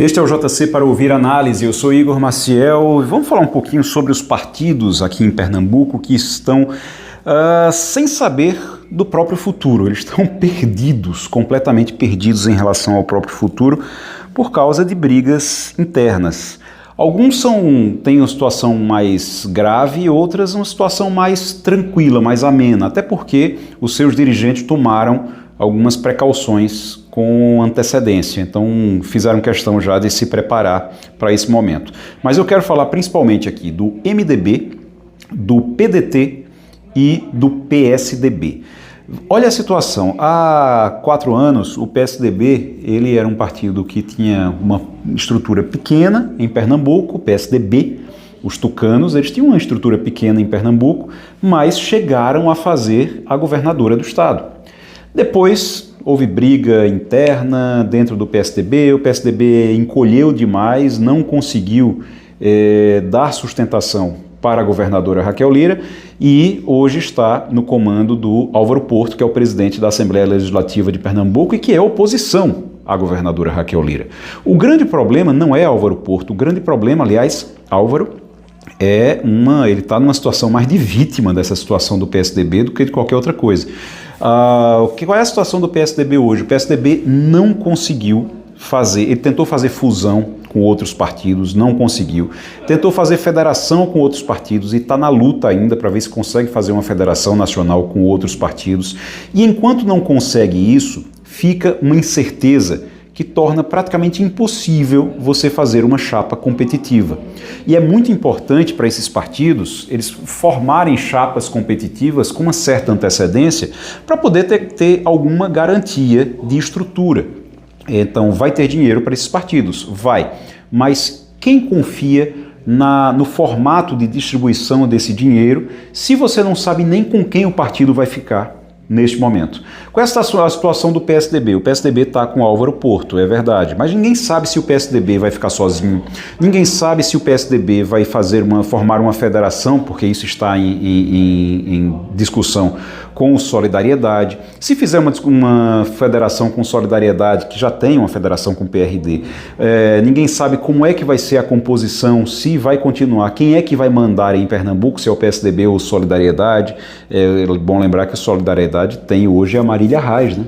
Este é o JC para ouvir análise. Eu sou Igor Maciel e vamos falar um pouquinho sobre os partidos aqui em Pernambuco que estão sem saber do próprio futuro. Eles estão perdidos, completamente perdidos em relação ao próprio futuro por causa de brigas internas. Alguns têm uma situação mais grave e outras uma situação mais tranquila, mais amena, até porque os seus dirigentes tomaram algumas precauções com antecedência, então fizeram questão já de se preparar para esse momento. Mas eu quero falar principalmente aqui do MDB, do PDT e do PSDB. Olha a situação, há 4 anos o PSDB ele era um partido que tinha uma estrutura pequena em Pernambuco, o PSDB, os tucanos, eles tinham uma estrutura pequena em Pernambuco, mas chegaram a fazer a governadora do estado. Depois houve briga interna dentro do PSDB, o PSDB encolheu demais, não conseguiu dar sustentação para a governadora Raquel Lira e hoje está no comando do Álvaro Porto, que é o presidente da Assembleia Legislativa de Pernambuco e que é oposição à governadora Raquel Lira. O grande problema não é Álvaro Porto, o grande problema, aliás, Álvaro, ele está numa situação mais de vítima dessa situação do PSDB do que de qualquer outra coisa. Qual é a situação do PSDB hoje? O PSDB não conseguiu ele tentou fazer fusão com outros partidos, não conseguiu. Tentou fazer federação com outros partidos e está na luta ainda para ver se consegue fazer uma federação nacional com outros partidos. E enquanto não consegue isso, fica uma incerteza que torna praticamente impossível você fazer uma chapa competitiva. E é muito importante para esses partidos, eles formarem chapas competitivas com uma certa antecedência para poder ter alguma garantia de estrutura. Então, vai ter dinheiro para esses partidos? Vai. Mas quem confia no formato de distribuição desse dinheiro se você não sabe nem com quem o partido vai ficar neste momento? Qual é a situação do PSDB? O PSDB está com Álvaro Porto, é verdade, mas ninguém sabe se o PSDB vai ficar sozinho, ninguém sabe se o PSDB vai formar uma federação, porque isso está em discussão com Solidariedade. Se fizer uma federação com Solidariedade, que já tem uma federação com PRD, ninguém sabe como é que vai ser a composição, se vai continuar, quem é que vai mandar em Pernambuco, se é o PSDB ou Solidariedade. É bom lembrar que o Solidariedade tem hoje a Marília Reis, né?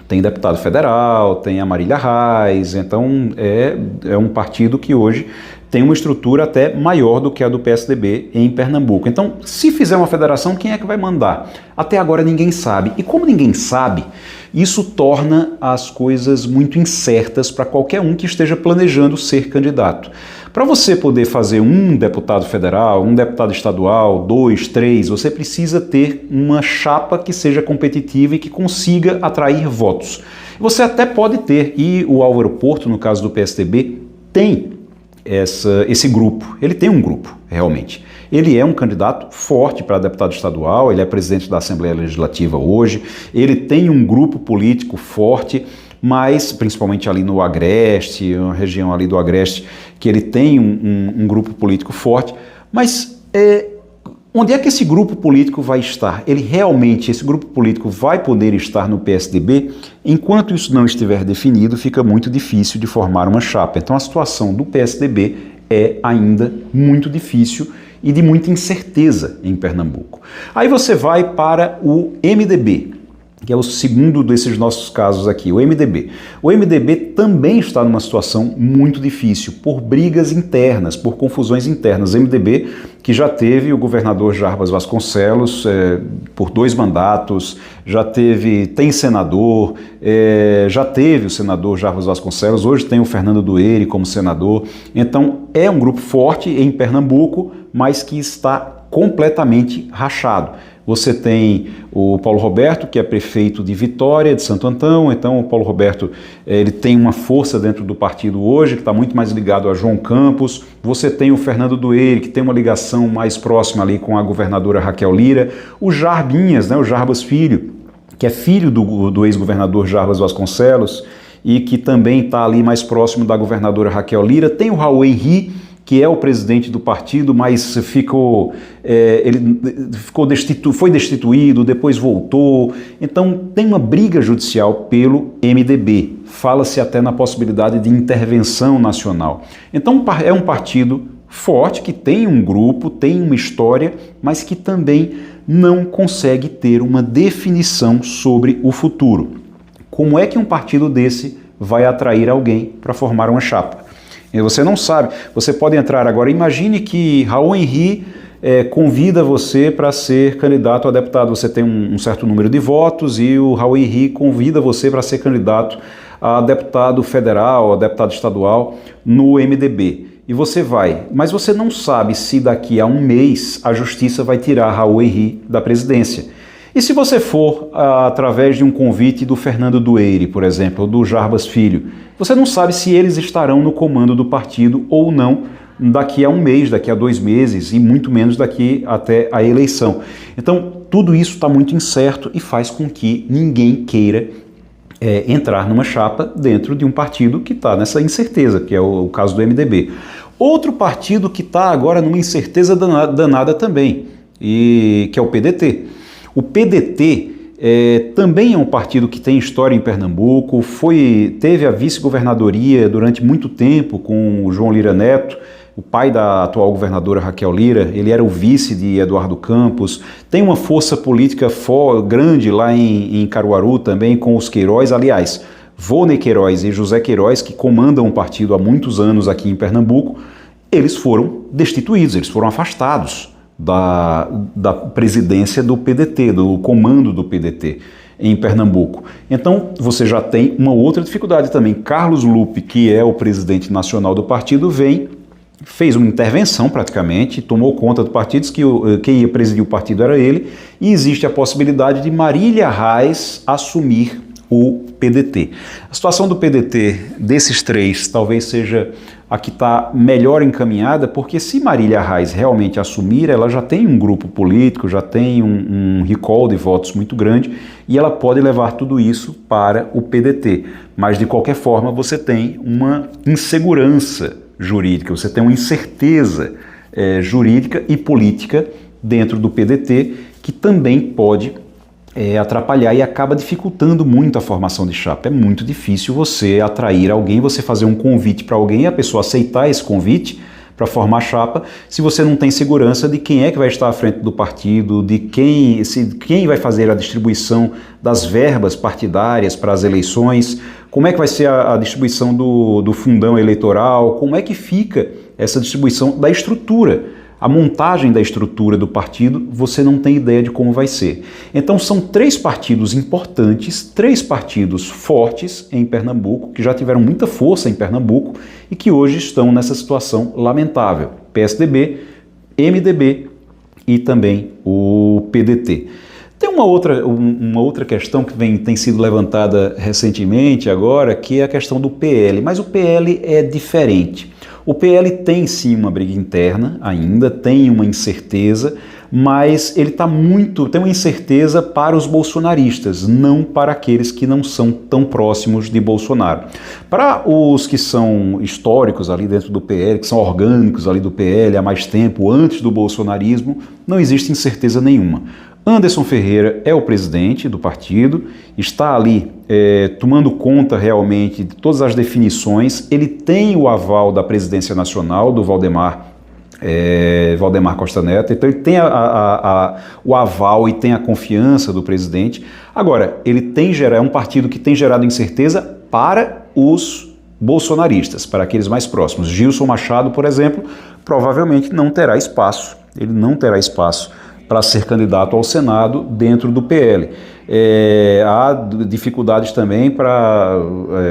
Tem deputado federal, tem a Marília Reis, então é um partido que hoje tem uma estrutura até maior do que a do PSDB em Pernambuco. Então, se fizer uma federação, quem é que vai mandar? Até agora ninguém sabe. E como ninguém sabe, isso torna as coisas muito incertas para qualquer um que esteja planejando ser candidato. Para você poder fazer um deputado federal, um deputado estadual, 2, 3, você precisa ter uma chapa que seja competitiva e que consiga atrair votos. Você até pode ter, e o Álvaro Porto, no caso do PSDB, tem esse grupo. Ele tem um grupo, realmente. Ele é um candidato forte para deputado estadual, ele é presidente da Assembleia Legislativa hoje, ele tem um grupo político forte, mas principalmente ali no Agreste, uma região ali do Agreste, que ele tem um grupo político forte, mas onde é que esse grupo político vai estar? Esse grupo político vai poder estar no PSDB? Enquanto isso não estiver definido, fica muito difícil de formar uma chapa. Então a situação do PSDB é ainda muito difícil e de muita incerteza em Pernambuco. Aí você vai para o MDB, que é o segundo desses nossos casos aqui, o MDB. O MDB também está numa situação muito difícil, por brigas internas, por confusões internas. O MDB, que já teve o governador Jarbas Vasconcelos por 2 mandatos, tem senador, já teve o senador Jarbas Vasconcelos, hoje tem o Fernando Dueire como senador. Então, é um grupo forte em Pernambuco, mas que está completamente rachado. Você tem o Paulo Roberto, que é prefeito de Vitória, de Santo Antão. Então o Paulo Roberto ele tem uma força dentro do partido hoje, que está muito mais ligado a João Campos. Você tem o Fernando Dueire, que tem uma ligação mais próxima ali com a governadora Raquel Lira. O Jarbinhas, né, o Jarbas Filho, que é filho do ex-governador Jarbas Vasconcelos e que também está ali mais próximo da governadora Raquel Lira. Tem o Raul Henri, que é o presidente do partido, mas foi destituído, depois voltou. Então tem uma briga judicial pelo MDB. fala-se até na possibilidade de intervenção nacional. Então é um partido forte, que tem um grupo, tem uma história, mas que também não consegue ter uma definição sobre o futuro. Como é que um partido desse vai atrair alguém para formar uma chapa? E você não sabe. Você pode entrar agora, imagine que Raul Henry convida você para ser candidato a deputado. Você tem um certo número de votos e o Raul Henry convida você para ser candidato a deputado federal, a deputado estadual no MDB. E você vai, mas você não sabe se daqui a um mês a justiça vai tirar Raul Henry da presidência. E se você for através de um convite do Fernando Dueire, por exemplo, ou do Jarbas Filho, você não sabe se eles estarão no comando do partido ou não daqui a um mês, daqui a 2 meses e muito menos daqui até a eleição. Então, tudo isso está muito incerto e faz com que ninguém queira entrar numa chapa dentro de um partido que está nessa incerteza, que é o caso do MDB. Outro partido que está agora numa incerteza danada também, que é o PDT. O PDT também é um partido que tem história em Pernambuco, teve a vice-governadoria durante muito tempo com o João Lira Neto, o pai da atual governadora Raquel Lira. Ele era o vice de Eduardo Campos, tem uma força política grande lá em Caruaru também com os Queiroz. Aliás, Volney Queiroz e José Queiroz, que comandam o partido há muitos anos aqui em Pernambuco, eles foram destituídos, eles foram afastados da presidência do PDT, do comando do PDT em Pernambuco. Então você já tem uma outra dificuldade também. Carlos Lupe, que é o presidente nacional do partido, fez uma intervenção praticamente, tomou conta do partido, que quem ia presidir o partido era ele, e existe a possibilidade de Marília Reis assumir o PDT. A situação do PDT, desses três, talvez seja a que está melhor encaminhada, porque se Marília Reis realmente assumir, ela já tem um grupo político, já tem um recall de votos muito grande, e ela pode levar tudo isso para o PDT. Mas, de qualquer forma, você tem uma insegurança jurídica, você tem uma incerteza jurídica e política dentro do PDT, que também pode atrapalhar e acaba dificultando muito a formação de chapa. É muito difícil você atrair alguém, você fazer um convite para alguém e a pessoa aceitar esse convite para formar chapa, se você não tem segurança de quem é que vai estar à frente do partido, de quem vai fazer a distribuição das verbas partidárias para as eleições, como é que vai ser a distribuição do fundão eleitoral, como é que fica essa distribuição da estrutura. A montagem da estrutura do partido, você não tem ideia de como vai ser. Então são 3 partidos importantes, 3 partidos fortes em Pernambuco, que já tiveram muita força em Pernambuco e que hoje estão nessa situação lamentável. PSDB, MDB e também o PDT. Tem uma outra questão que tem sido levantada recentemente agora, que é a questão do PL, mas o PL é diferente. O PL tem sim uma briga interna ainda, tem uma incerteza, mas ele tem uma incerteza para os bolsonaristas, não para aqueles que não são tão próximos de Bolsonaro. Para os que são históricos ali dentro do PL, que são orgânicos ali do PL há mais tempo, antes do bolsonarismo, não existe incerteza nenhuma. Anderson Ferreira é o presidente do partido, está ali tomando conta realmente de todas as definições. Ele tem o aval da presidência nacional, do Valdemar Costa Neto, então ele tem o aval e tem a confiança do presidente. Agora, é um partido que tem gerado incerteza para os bolsonaristas, para aqueles mais próximos. Gilson Machado, por exemplo, provavelmente não terá espaço, ele não terá espaço para ser candidato ao Senado dentro do PL. Há dificuldades também para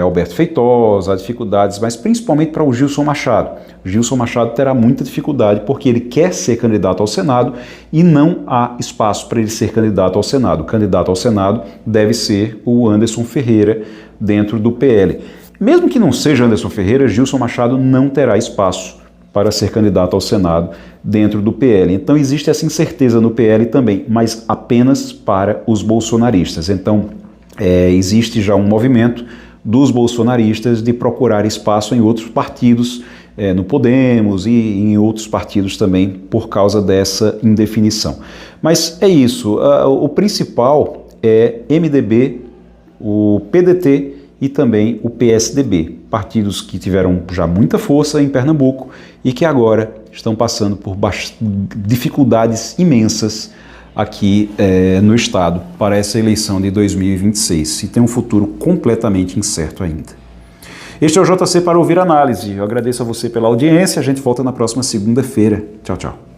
Alberto Feitosa, há dificuldades, mas principalmente para o Gilson Machado. Gilson Machado terá muita dificuldade porque ele quer ser candidato ao Senado e não há espaço para ele ser candidato ao Senado. O candidato ao Senado deve ser o Anderson Ferreira dentro do PL. Mesmo que não seja Anderson Ferreira, Gilson Machado não terá espaço para ser candidato ao Senado dentro do PL. Então existe essa incerteza no PL também, mas apenas para os bolsonaristas. Então existe já um movimento dos bolsonaristas de procurar espaço em outros partidos, no Podemos e em outros partidos também, por causa dessa indefinição. Mas é isso, o principal é MDB, o PDT e também o PSDB, partidos que tiveram já muita força em Pernambuco e que agora estão passando por dificuldades imensas aqui no estado para essa eleição de 2026 e tem um futuro completamente incerto ainda. Este é o JC para ouvir análise. Eu agradeço a você pela audiência. A gente volta na próxima segunda-feira. Tchau, tchau.